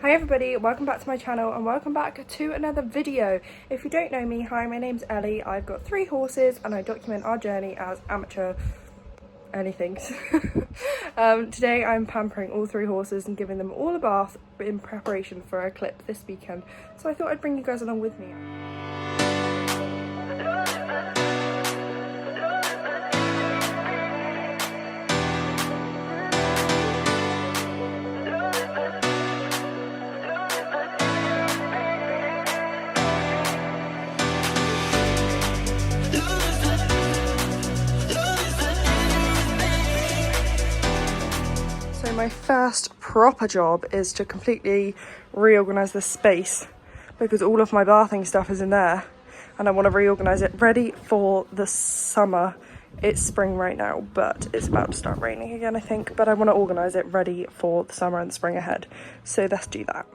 Hi everybody, welcome back to my channel and welcome back to another video. If you don't know me, hi, my name's Ellie. I've got 3 horses and I document our journey as amateur anything. Today I'm pampering all 3 horses and giving them all a bath in preparation for a clip this weekend. So I thought I'd bring you guys along with me. My first proper job is to completely reorganise the space because all of my bathing stuff is in there and I want to reorganise it ready for the summer. It's spring right now, but it's about to start raining again, I think, but I want to organise it ready for the summer and spring ahead. So let's do that.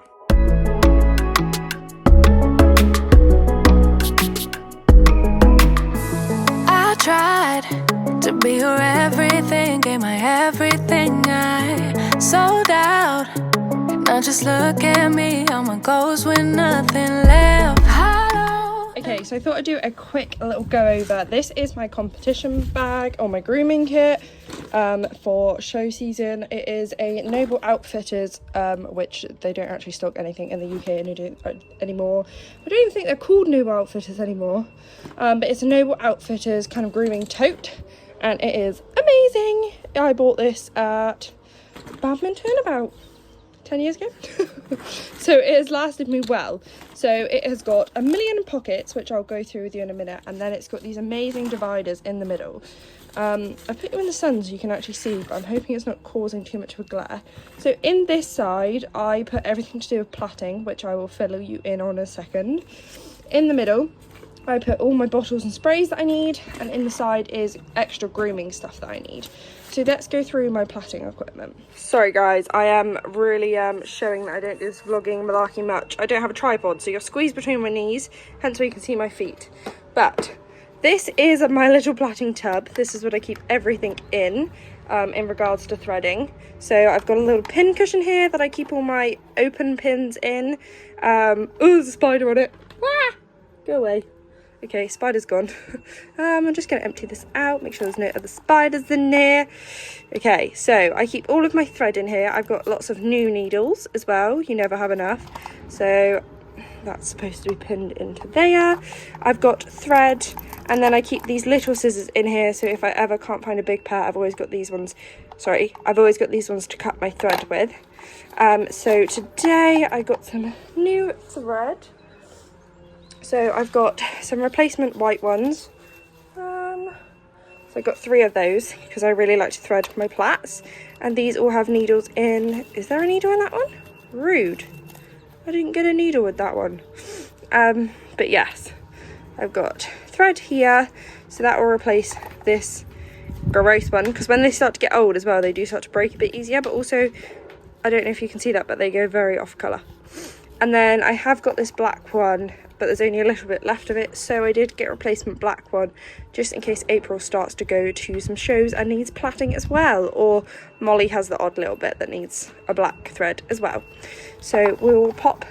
I tried to be your everything, gave my everything, I sold out. Now just look at me, all my goals with nothing left. Okay, so I thought I'd do a quick little go over. This is my competition bag or my grooming kit for show season. It is a Noble Outfitters, which they don't actually stock anything in the UK anymore. I don't even think they're called Noble Outfitters anymore, but it's a Noble Outfitters kind of grooming tote, and it is amazing. I bought this at badminton about 10 years ago. So it has lasted me well. So it has got a million pockets, which I'll go through with you in a minute, and then it's got these amazing dividers in the middle. I put you in the sun so you can actually see, but I'm hoping it's not causing too much of a glare. So in this side I put everything to do with plaiting, which I will fill you in on a second. In the middle I put all my bottles and sprays that I need, and in the side is extra grooming stuff that I need. So let's go through my plaiting equipment. Sorry guys, I am really showing that I don't do this vlogging malarkey much. I don't have a tripod, so you're squeezed between my knees, hence why you can see my feet. But this is my little plaiting tub. This is what I keep everything in regards to threading. So I've got a little pin cushion here that I keep all my open pins in. Oh, there's a spider on it. Ah! Go away. Okay, spider's gone. I'm just going to empty this out, make sure there's no other spiders in there. Okay, so I keep all of my thread in here. I've got lots of new needles as well. You never have enough. So that's supposed to be pinned into there. I've got thread, and then I keep these little scissors in here. So if I ever can't find a big pair, I've always got these ones. Sorry, I've always got these ones to cut my thread with. So today I got some new thread. So I've got some replacement white ones. So I got 3 of those because I really like to thread my plaits. And these all have needles in. Is there a needle in that one? Rude. I didn't get a needle with that one. But yes, I've got thread here. So that will replace this gross one. Because when they start to get old as well, they do start to break a bit easier. But also, I don't know if you can see that, but they go very off colour. And then I have got this black one, but there's only a little bit left of it, so I did get a replacement black one just in case April starts to go to some shows and needs plaiting as well, or Molly has the odd little bit that needs a black thread as well. So we'll pop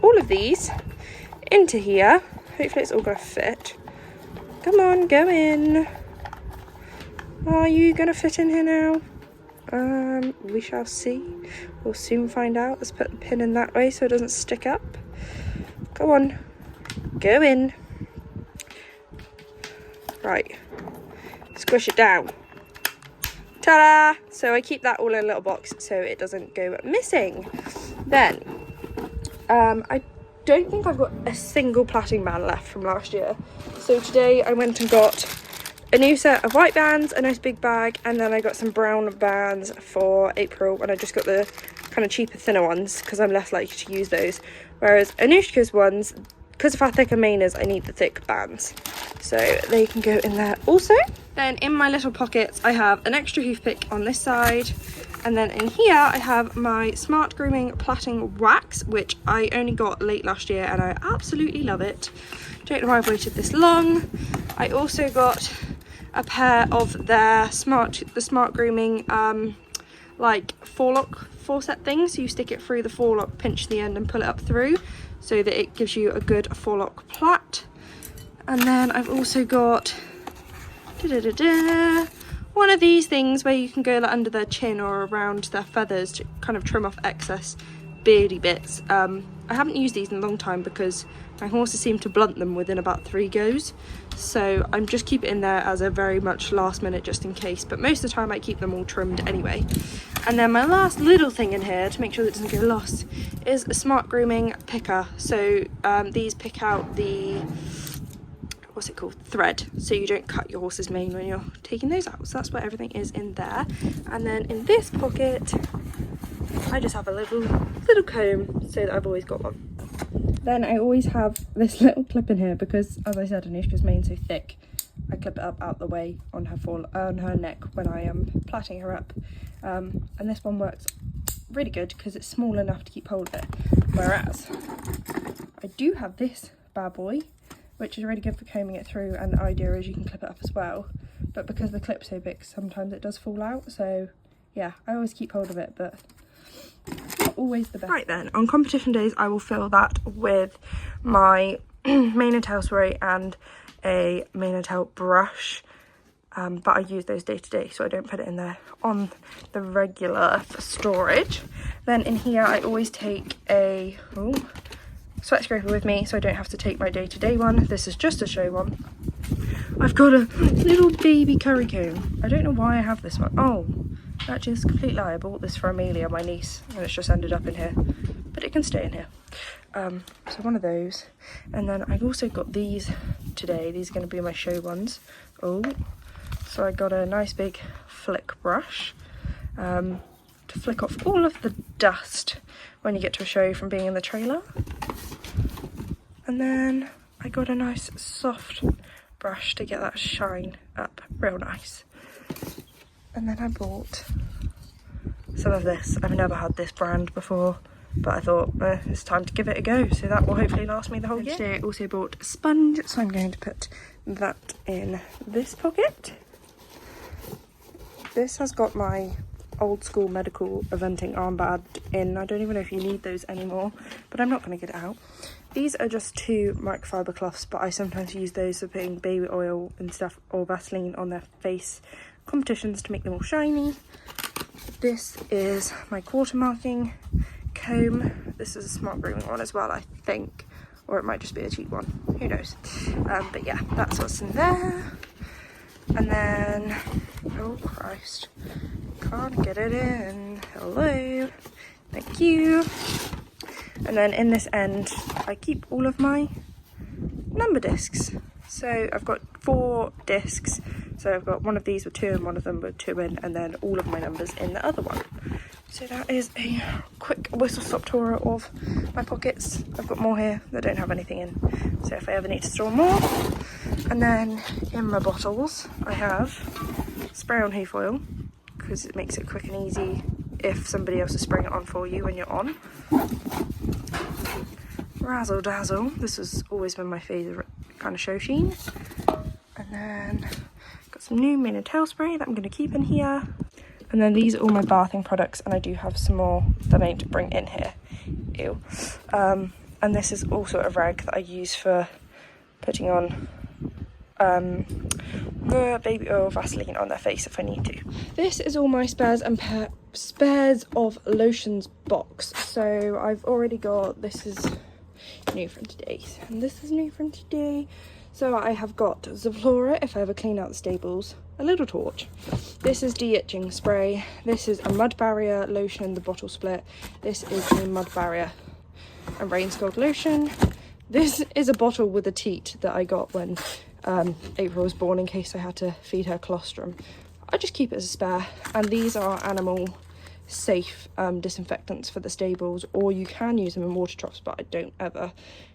all of these into here. Hopefully it's all gonna fit. Come on, go in. Are you gonna fit in here now? We shall see. We'll soon find out. Let's put the pin in that way so it doesn't stick up. Go on. Go in. Right. Squish it down. Ta-da! So I keep that all in a little box so it doesn't go missing. Then, I don't think I've got a single plaiting band left from last year. So today I went and got a new set of white bands, a nice big bag, and then I got some brown bands for April, and I just got the kind of cheaper, thinner ones because I'm less likely to use those. Whereas Anushka's ones, because of how thick her mane is, I need the thick bands. So they can go in there also. Then in my little pockets, I have an extra hoof pick on this side. And then in here, I have my Smart Grooming Plaiting Wax, which I only got late last year, and I absolutely love it. Don't know why I've waited this long. I also got a pair of their Smart Grooming like forelock forceps thing, so you stick it through the forelock, pinch the end and pull it up through so that it gives you a good forelock plait. And then I've also got one of these things where you can go like under their chin or around their feathers to kind of trim off excess beardy bits. I haven't used these in a long time because my horses seem to blunt them within about 3 goes, so I'm just keep it in there as a very much last minute just in case, but most of the time I keep them all trimmed anyway. And then my last little thing in here to make sure that it doesn't get lost is a smart grooming picker. So these pick out the, what's it called, thread, so you don't cut your horse's mane when you're taking those out. So that's where everything is in there. And then in this pocket I just have a little comb so that I've always got one. Then I always have this little clip in here because, as I said, Anushka's mane's so thick, I clip it up out the way on her neck when I am plaiting her up. And this one works really good because it's small enough to keep hold of it. Whereas I do have this bad boy, which is really good for combing it through, and the idea is you can clip it up as well. But because the clip's so big, sometimes it does fall out. So yeah, I always keep hold of it, but not always the best. Right then, on competition days I will fill that with my mane and tail spray and a mane and tail brush, but I use those day to day, so I don't put it in there on the regular for storage. Then in here I always take a sweat scraper with me, so I don't have to take my day to day one. This is just a show one. I've got a little baby curry comb. I don't know why I have this one. Oh, actually it's a complete lie. I bought this for Amelia, my niece, and it's just ended up in here, but it can stay in here. So one of those. And then I've also got these today. These are going to be my show ones. So I got a nice big flick brush to flick off all of the dust when you get to a show from being in the trailer. And then I got a nice soft brush to get that shine up real nice. And then I bought some of this. I've never had this brand before, but I thought it's time to give it a go, so that will hopefully last me the whole year. Today I also bought a sponge, so I'm going to put that in this pocket. This has got my old school medical eventing armband in. I don't even know if you need those anymore, but I'm not going to get it out. These are just 2 microfiber cloths, but I sometimes use those for putting baby oil and stuff or Vaseline on their face competitions to make them all shiny. This is my quarter marking comb. This is a smart grooming one as well, I think, or it might just be a cheap one, who knows. But yeah, that's what's in there. And then, oh Christ, can't get it in. Hello, thank you. And then in this end I keep all of my number discs. So I've got 4 discs, so I've got one of these with 2 and one of them with 2 in, and then all of my numbers in the other one. So that is a quick whistle-stop tour of my pockets. I've got more here that don't have anything in, so if I ever need to store more. And then in my bottles I have spray on hoof oil, because it makes it quick and easy if somebody else is spraying it on for you when you're on. Razzle Dazzle, this has always been my favourite kind of show sheen. And then got some new mane and tail spray that I'm going to keep in here. And then these are all my bathing products, and I do have some more that I need to bring in here. Ew. And this is also a rag that I use for putting on the baby oil Vaseline on their face if I need to. This is all my spares and spares of lotions box. So I've already got, this is new from today, and this is new from today. So I have got Zaflora if I ever clean out the stables, a little torch. This is de-itching spray. This is a mud barrier lotion, the bottle split. This is a mud barrier and rain scald lotion. This is a bottle with a teat that I got when April was born in case I had to feed her colostrum. I just keep it as a spare. And these are animal safe disinfectants for the stables, or you can use them in water troughs, but I don't ever,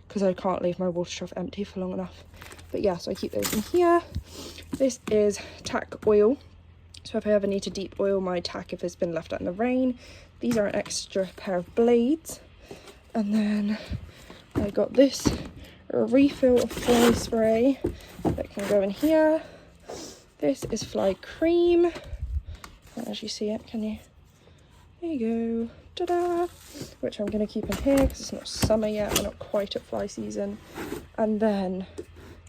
because I can't leave my water trough empty for long enough. But yeah, so I keep those in here. This is tack oil, so if I ever need to deep oil my tack if it's been left out in the rain. These are an extra pair of blades. And then I got this refill of fly spray that can go in here. This is fly cream. Can't actually see it, can you? There you go, ta-da! Which I'm going to keep in here because it's not summer yet, we're not quite at fly season. And then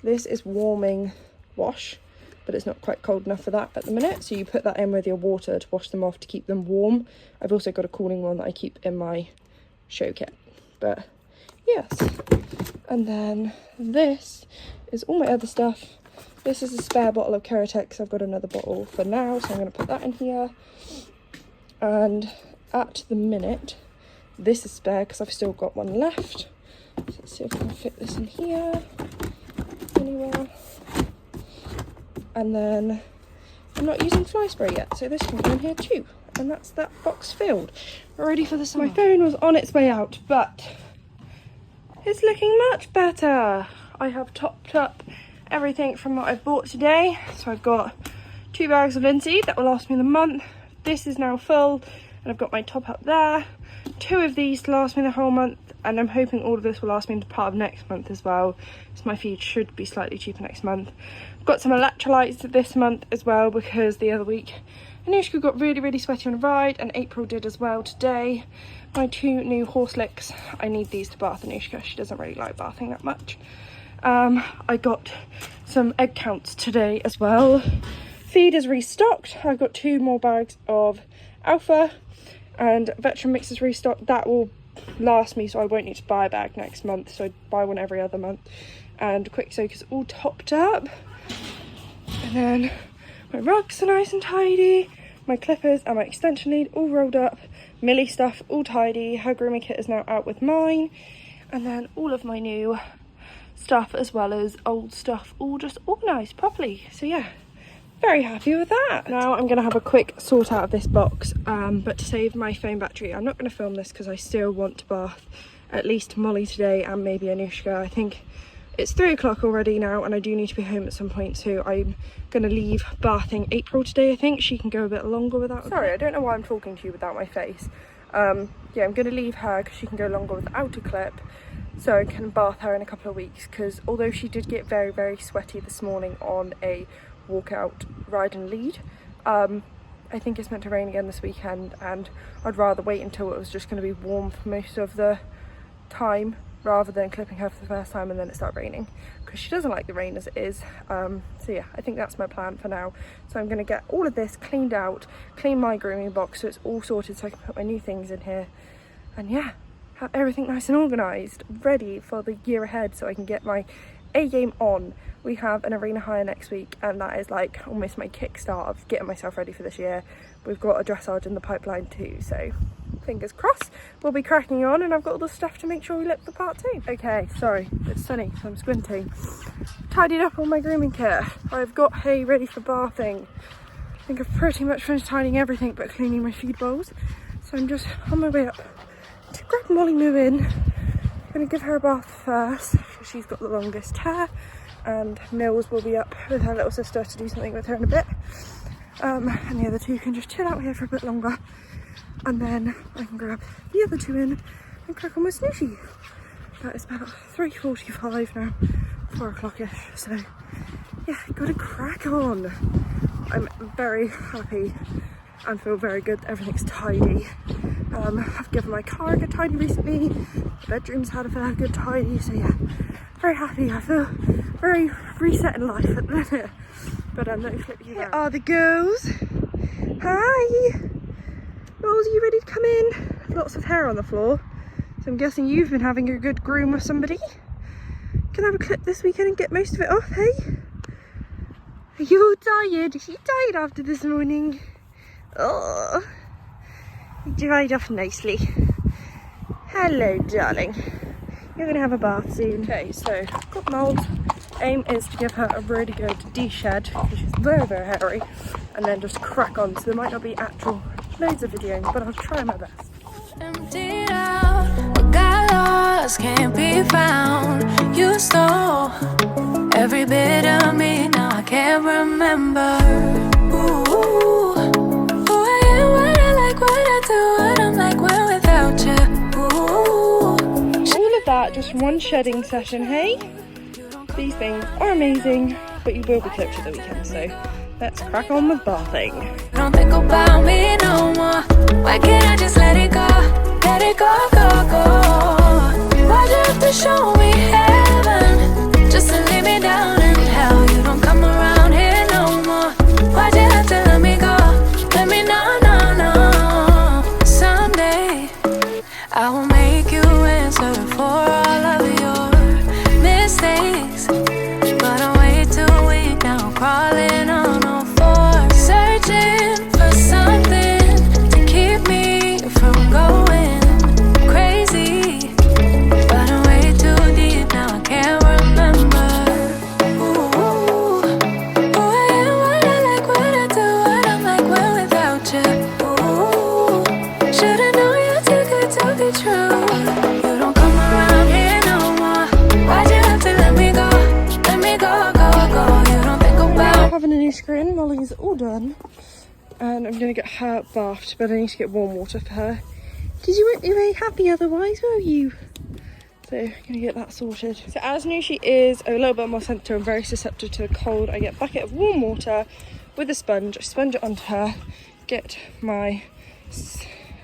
this is warming wash, but it's not quite cold enough for that at the minute, so you put that in with your water to wash them off to keep them warm. I've also got a cooling one that I keep in my show kit, but yes. And then this is all my other stuff. This is a spare bottle of Keratex. I've got another bottle for now, so I'm going to put that in here. And at the minute, this is spare because I've still got one left. So let's see if I can fit this in here anywhere. And then I'm not using fly spray yet, so this can go in here too. And that's that box filled. We're ready for the summer. My phone was on its way out, but it's looking much better. I have topped up everything from what I've bought today. So I've got 2 bags of linseed that will last me the month. This is now full, and I've got my top up there. 2 of these to last me the whole month, and I'm hoping all of this will last me into part of next month as well, so my feed should be slightly cheaper next month. I've got some electrolytes this month as well, because the other week Anushka got really sweaty on a ride, and April did as well today. My 2 new horse licks, I need these to bath Anushka. She doesn't really like bathing that much. I got some egg counts today as well. Feed is restocked. I've got 2 more bags of alpha, and veteran mix is restocked. That will last me, so I won't need to buy a bag next month, so I buy one every other month. And quick soak is all topped up, and then my rugs are nice and tidy, my clippers and my extension lead all rolled up, Millie stuff all tidy, her grooming kit is now out with mine, and then all of my new stuff as well as old stuff all just organised properly. So yeah, very happy with that. Now I'm going to have a quick sort out of this box, but to save my phone battery I'm not going to film this because I still want to bath at least Molly today and maybe Anushka. I think it's 3 o'clock already now, and I do need to be home at some point, so I'm going to leave bathing April today. I think she can go a bit longer without... Sorry, I don't know why I'm talking to you without my face. Yeah, I'm going to leave her because she can go longer without a clip, so I can bath her in a couple of weeks, because although she did get very sweaty this morning on a walkout ride and lead, I think it's meant to rain again this weekend, and I'd rather wait until it was just going to be warm for most of the time rather than clipping her for the first time and then it start raining, because she doesn't like the rain as it is. So yeah, I think that's my plan for now. So I'm going to get all of this cleaned out, clean my grooming box so it's all sorted so I can put my new things in here, and yeah, have everything nice and organised, ready for the year ahead so I can get my A game on. We have an arena hire next week, and that is like almost my kickstart of getting myself ready for this year. We've got a dressage in the pipeline too, so fingers crossed we'll be cracking on, and I've got all the stuff to make sure we look the part too. Okay, sorry, it's sunny so I'm squinting. Tidied up all my grooming kit. I've got hay ready for bathing. I think I've pretty much finished tidying everything but cleaning my feed bowls, so I'm just on my way up to grab Molly Moo in. I'm gonna give her a bath first because she's got the longest hair, and Mills will be up with her little sister to do something with her in a bit, and the other 2 can just chill out here for a bit longer, and then I can grab the other 2 in and crack on with Snooshy. That is about 3:45 now, 4 o'clock-ish, so yeah, gotta crack on. I'm very happy and feel very good. Everything's tidy. I've given my car a good tidy recently, the bedroom's had a very good tidy, so yeah, very happy. I feel very reset in life at the minute. But I'm not flipping you. Here are the girls. Hi! Rose, are you ready to come in? Lots of hair on the floor, so I'm guessing you've been having a good groom with somebody. Can I have a clip this weekend and get most of it off, hey? Are you all tired? Are you tired after this morning? Oh, you dried off nicely. Hello, darling. You're gonna have a bath soon. Okay, so got mould. Aim is to give her a really good de-shed because she's very hairy, and then just crack on. So there might not be actual loads of videos, but I'll try my best. Emptied out, what got lost can't be found. You stole every bit of me, now I can't remember. Ooh, who I am, what I like, what I do, what I'm like when without you. Ooh. All of that just one shedding session, hey? These things are amazing, but you will be clipped at the weekend, so let's crack on with bathing. Don't think about me no more. Why can't I just let it go? Let it go, go, go. Why'd you have to show me heaven just to lay me down in hell? You don't come around here no more. Why'd you have to let me go? Let me know, no, no. Someday I will make you answer for all of your mistakes, but I'm way too weak now, crawling on all fours, searching for something to keep me from going crazy. But I'm way too deep now, I can't remember who I am, what I like, what I do, what I'm like when without you. Should've known you're too good to be true. You don't come around here no more. Why'd you have to let me go? Let me go, go, go. You don't think about Having a new screen. Molly's all done, and I'm gonna get her bathed, but I need to get warm water for her because you won't be very happy otherwise, will you? So I'm gonna get that sorted. So as new she is a little bit more sensitive and very susceptible to the cold, I get a bucket of warm water with a sponge, I sponge it onto her, get my,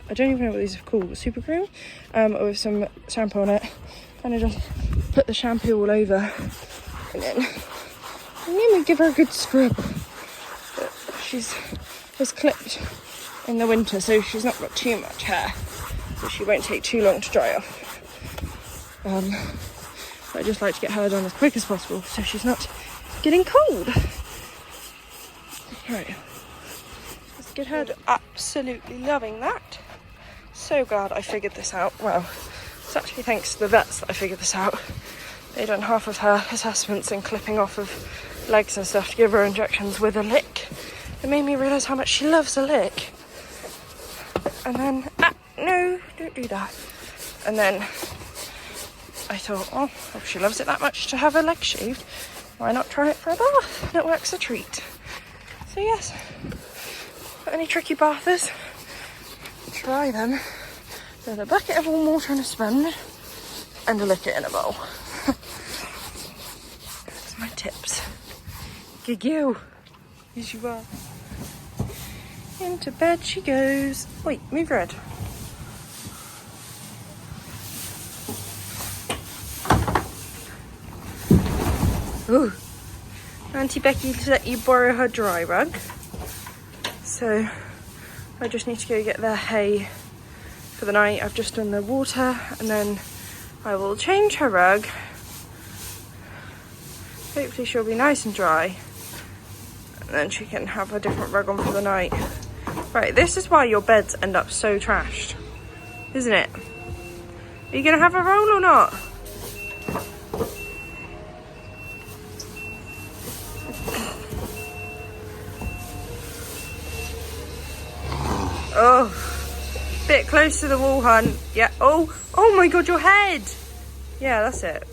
I don't even know what these are called, super cream, with some shampoo on it, and I just put the shampoo all over, and then we give her a good scrub. But she's was clipped in the winter, so she's not got too much hair, so she won't take too long to dry off. But I just like to get her done as quick as possible so she's not getting cold. Right, let's get her done. Absolutely loving that. So glad I figured this out. Well, it's actually thanks to the vets that I figured this out. They done half of her assessments and clipping off of legs and stuff to give her injections with a lick. It made me realise how much she loves a lick. And then, no, don't do that. And then I thought, oh, if she loves it that much to have her legs shaved, why not try it for a bath? It works a treat. So yes, got any tricky bathers? Try them with a bucket of warm water and a sponge and a lick it in a bowl. That's my tips. Giggle. Yes, you are. Into bed she goes. Wait, move your head. Ooh. Auntie Becky let you borrow her dry rug. So I just need to go get their hay for the night. I've just done the water and then I will change her rug. Hopefully she'll be nice and dry. And then she can have a different rug on for the night. Right, this is why your beds end up so trashed, isn't it? Are you gonna have a roll or not? Oh, bit close to the wall, hun. Yeah. Oh my God, your head. Yeah, that's it.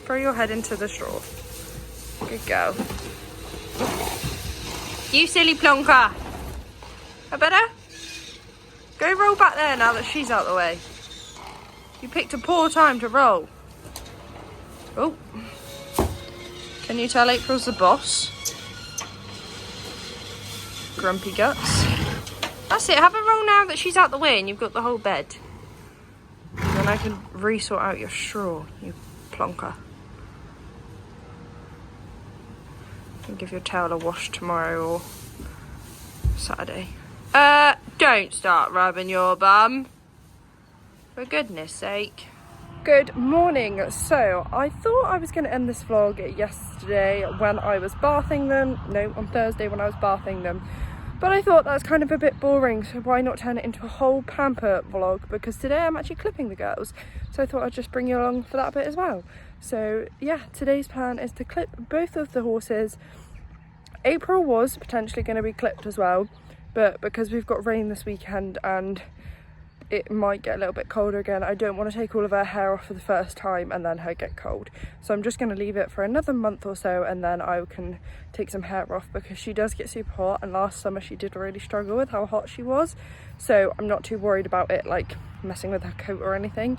Throw your head into the straw. Good girl. You silly plonker. I better go roll back there now that she's out the way. You picked a poor time to roll. Oh. Can you tell April's the boss? Grumpy guts. That's it, have a roll now that she's out the way and you've got the whole bed. Then I can re-sort out your straw, you plonker. And give your towel a wash tomorrow or Saturday. Don't start rubbing your bum. For goodness sake. Good morning. So I thought I was going to end this vlog yesterday when I was bathing them. No, on Thursday when I was bathing them. But I thought that was kind of a bit boring, so why not turn it into a whole pamper vlog, because today I'm actually clipping the girls. So I thought I'd just bring you along for that bit as well. So yeah, today's plan is to clip both of the horses. April was potentially going to be clipped as well, but because we've got rain this weekend and it might get a little bit colder again, I don't want to take all of her hair off for the first time and then her get cold. So I'm just going to leave it for another month or so and then I can take some hair off, because she does get super hot, and last summer she did really struggle with how hot she was. So I'm not too worried about it like messing with her coat or anything,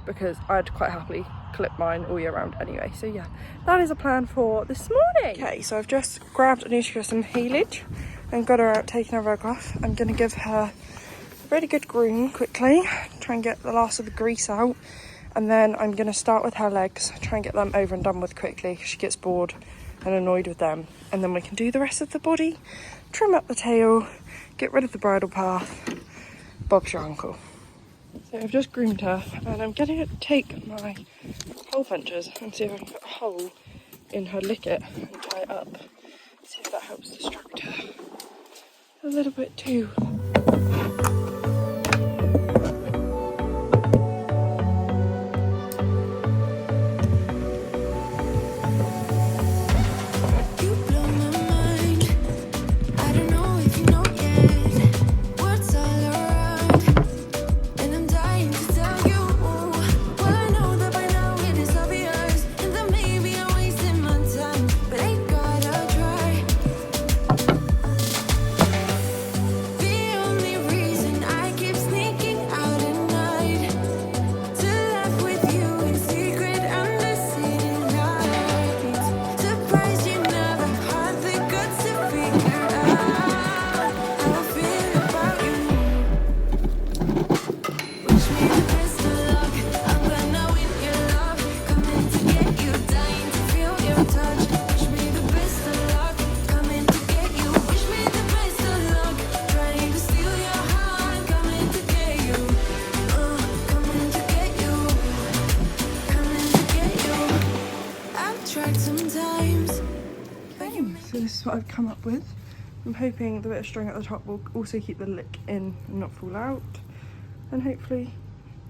because I'd quite happily clip mine all year round anyway. So yeah, that is a plan for this morning. Okay, so I've just grabbed Anushka some haylage and got her out taking her rug off. I'm going to give her a really good groom quickly, try and get the last of the grease out, and then I'm going to start with her legs, try and get them over and done with quickly. She gets bored and annoyed with them, and then we can do the rest of the body, trim up the tail, get rid of the bridle path. Bob's your uncle. So I've just groomed her, and I'm going to take my hole punchers and see if I can put a hole in her licket and tie it up. See if that helps distract her a little bit too. So this is what I've come up with. I'm hoping the bit of string at the top will also keep the lick in and not fall out, and hopefully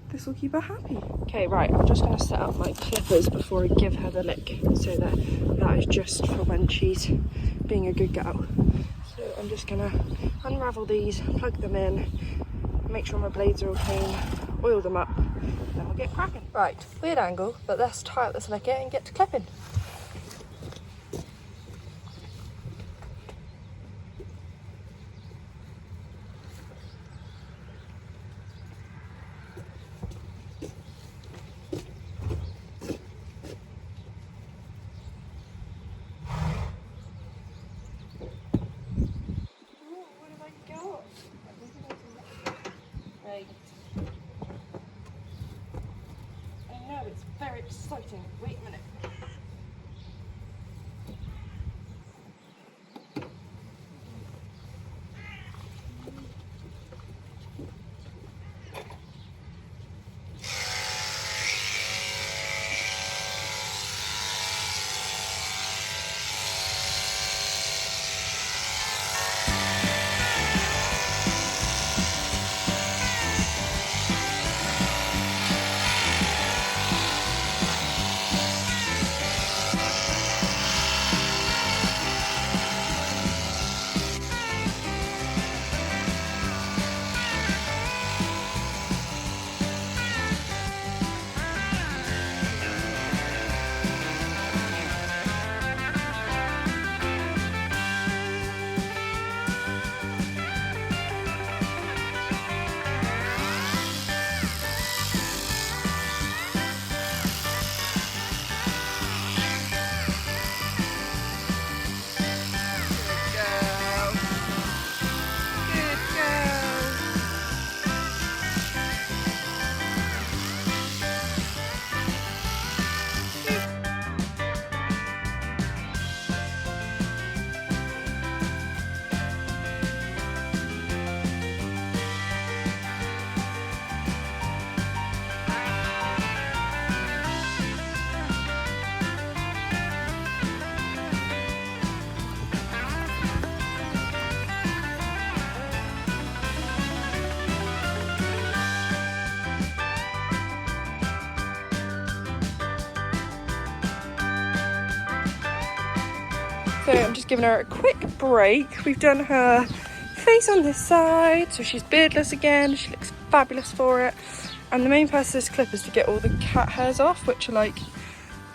this will keep her happy. Okay, right, I'm just going to set up my clippers before I give her the lick, so that is just for when she's being a good girl. So I'm just going to unravel these, plug them in, make sure my blades are all clean, oil them up, and then we'll get cracking. Right, weird angle, but let's tie up this licket and get to clipping. I know, it's very exciting. Wait a minute. So I'm just giving her a quick break. We've done her face on this side, so she's beardless again. She looks fabulous for it. And the main purpose of this clip is to get all the cat hairs off, which are like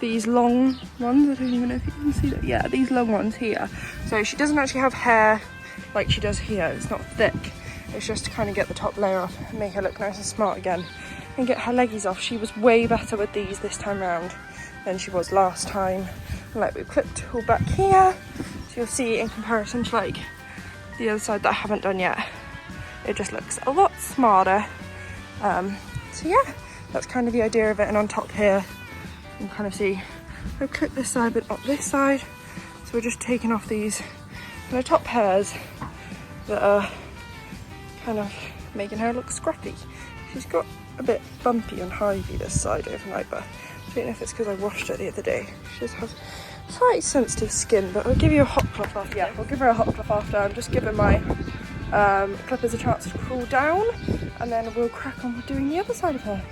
these long ones. I don't even know if you can see that. Yeah, these long ones here. So she doesn't actually have hair like she does here. It's not thick. It's just to kind of get the top layer off and make her look nice and smart again. And get her leggies off. She was way better with these this time round than she was last time. And like we've clipped all back here. So you'll see in comparison to like the other side that I haven't done yet, it just looks a lot smarter. So yeah, that's kind of the idea of it. And on top here, you can kind of see I've clipped this side but not this side. So we're just taking off these kind of top hairs that are kind of making her look scruffy. She's got a bit bumpy and hivey this side overnight, but I don't know if it's because I washed her the other day. She just has slightly sensitive skin, but I'll give you a hot cloth after. Yeah, I'll give her a hot cloth after. I'm just giving my clippers a chance to cool down, and then we'll crack on with doing the other side of her.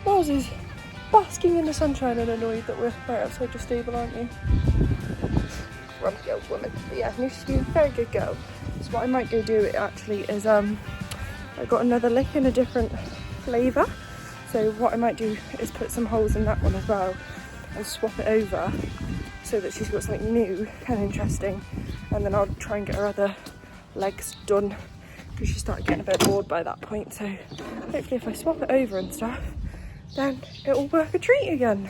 Miles is basking in the sunshine and annoyed that we're right outside your stable, aren't you? Grumpy old woman. But yeah, she's been a very good girl. So what I might go do actually is I got another lick in a different flavour. So what I might do is put some holes in that one as well and swap it over so that she's got something new and interesting. And then I'll try and get her other legs done because she started getting a bit bored by that point. So hopefully if I swap it over and stuff, then it will work a treat again.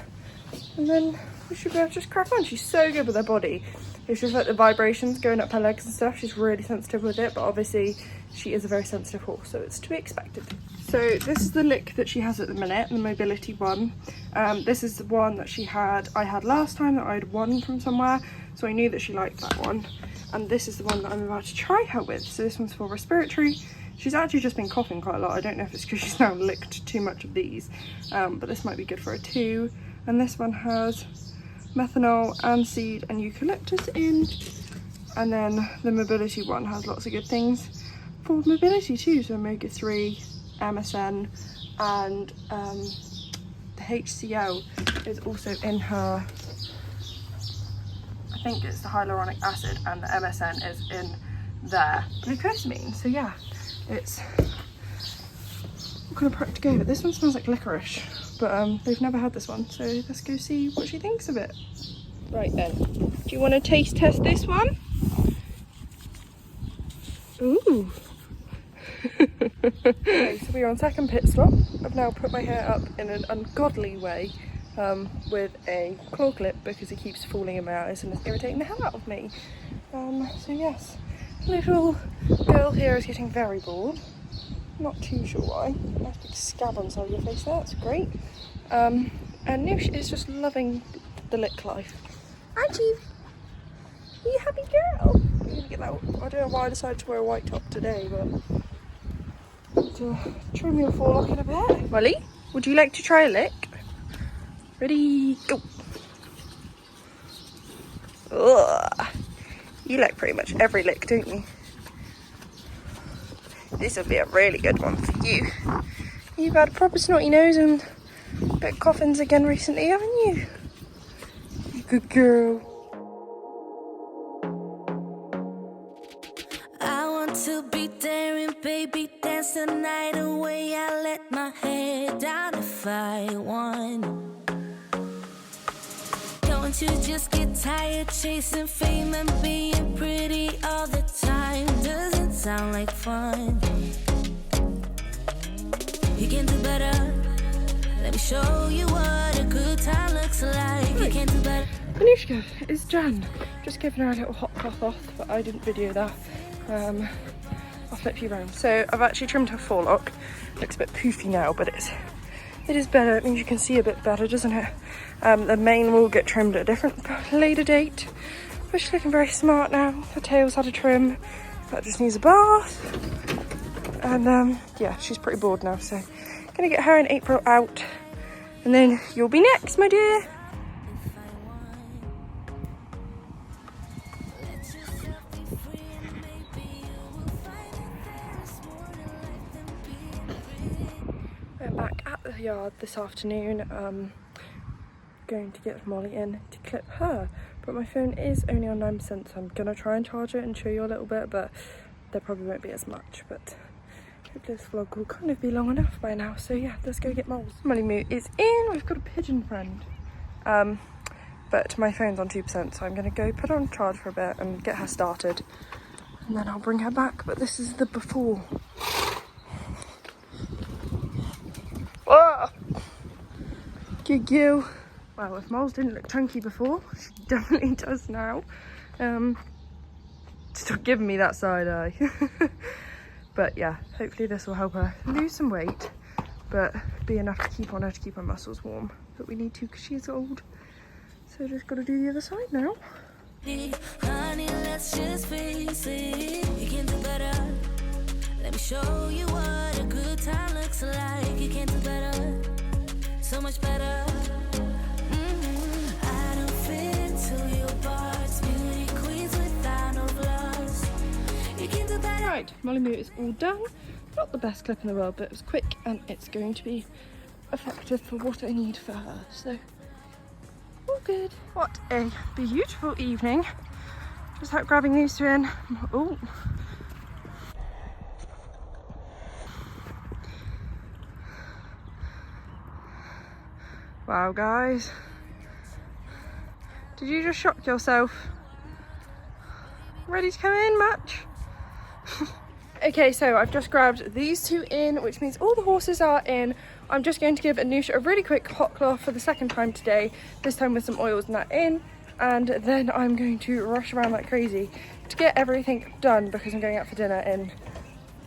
And then we should be able to just crack on. She's so good with her body. It's just like the vibrations going up her legs and stuff. She's really sensitive with it, but obviously she is a very sensitive horse, so it's to be expected. So this is the lick that she has at the minute, the mobility one. This is the one that I had last time that I'd won from somewhere, so I knew that she liked that one. And this is the one that I'm about to try her with. So this one's for respiratory. She's actually just been coughing quite a lot. I don't know if it's because she's now licked too much of these, but this might be good for her too. And this one has methanol, aniseed and eucalyptus in. And then the mobility one has lots of good things for mobility too. So omega-3, MSM, and the HCl is also in her. I think it's the hyaluronic acid, and the MSM is in their glucosamine. So yeah, it's what kind of product to go, but this one smells like licorice, but they've never had this one, so let's go see what she thinks of it. Right then, do you want to taste test this one? Ooh. Okay, so we're on second pit stop. I've now put my hair up in an ungodly way with a claw clip because it keeps falling in my eyes and it's irritating the hell out of me. So yes, little girl here is getting very bored. Not too sure why. Nice big scab on the side of your face there, that's great. And Noosh is just loving the lick life. Aren't you? Are you a happy girl? I'm gonna get that. I don't know why I decided to wear a white top today, but to trim your forelock in a bit. Molly, would you like to try a lick? Ready, go. Ugh. You like pretty much every lick, don't you? This will be a really good one for you. You've had a proper snotty nose and a bit of coffins again recently, haven't you? Good girl. I want to be daring, baby, dance the night away. I let my head down if I want. Don't you just get tired chasing fame and being pretty all the time? Doesn't sound like fun. You can do better. Let me show you what a good time looks like. You can do better. Anushka is Jan. Just giving her a little hot cloth off, but I didn't video that. I'll flip you around. So I've actually trimmed her forelock. Looks a bit poofy now, but it is better. It means you can see a bit better, doesn't it? The mane will get trimmed at a different later date. But she's looking very smart now. Her tail's had a trim. That just needs a bath. And yeah, she's pretty bored now, so gonna get her in April out. And then you'll be next, my dear. We're back at the yard this afternoon. Going to get Molly in to clip her, but my phone is only on 9%, so I'm gonna try and charge it and show you a little bit, but there probably won't be as much. But hopefully this vlog will kind of be long enough by now. So yeah, let's go get Moles. Molly Moo is in. We've got a pigeon friend, but my phone's on 2%, so I'm gonna go put her on charge for a bit and get her started, and then I'll bring her back. But this is the before. Ah! Good girl. Well, if Moles didn't look chunky before, she definitely does now. Stop giving me that side eye. But yeah, hopefully this will help her lose some weight, but be enough to keep on her to keep her muscles warm. But we need to because she's old. So just gotta do the other side now. Honey, let's just face it, you can do better. Let me show you what a good time looks like. You can do better, so much better. I don't fit to your parts, beauty queens without no flaws. You can do better. Right, Molly Moo is all done. Not the best clip in the world, but it was quick and it's going to be effective for what I need for her. So all good. What a beautiful evening. Just out grabbing these two in. Oh. Wow, guys. Did you just shock yourself? Ready to come in, Match? Okay, so I've just grabbed these two in, which means all the horses are in. I'm just going to give Anusha a really quick hot cloth for the second time today, this time with some oils and that in, and then I'm going to rush around like crazy to get everything done because I'm going out for dinner in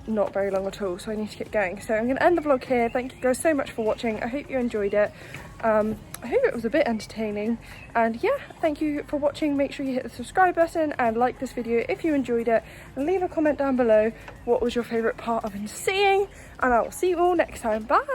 not very long at all, so I need to get going. So I'm going to end the vlog here. Thank you guys so much for watching. I hope you enjoyed it. I hope it was a bit entertaining, and yeah, thank you for watching. Make sure you hit the subscribe button and like this video if you enjoyed it, and leave a comment down below what was your favourite part of seeing, and I will see you all next time. Bye.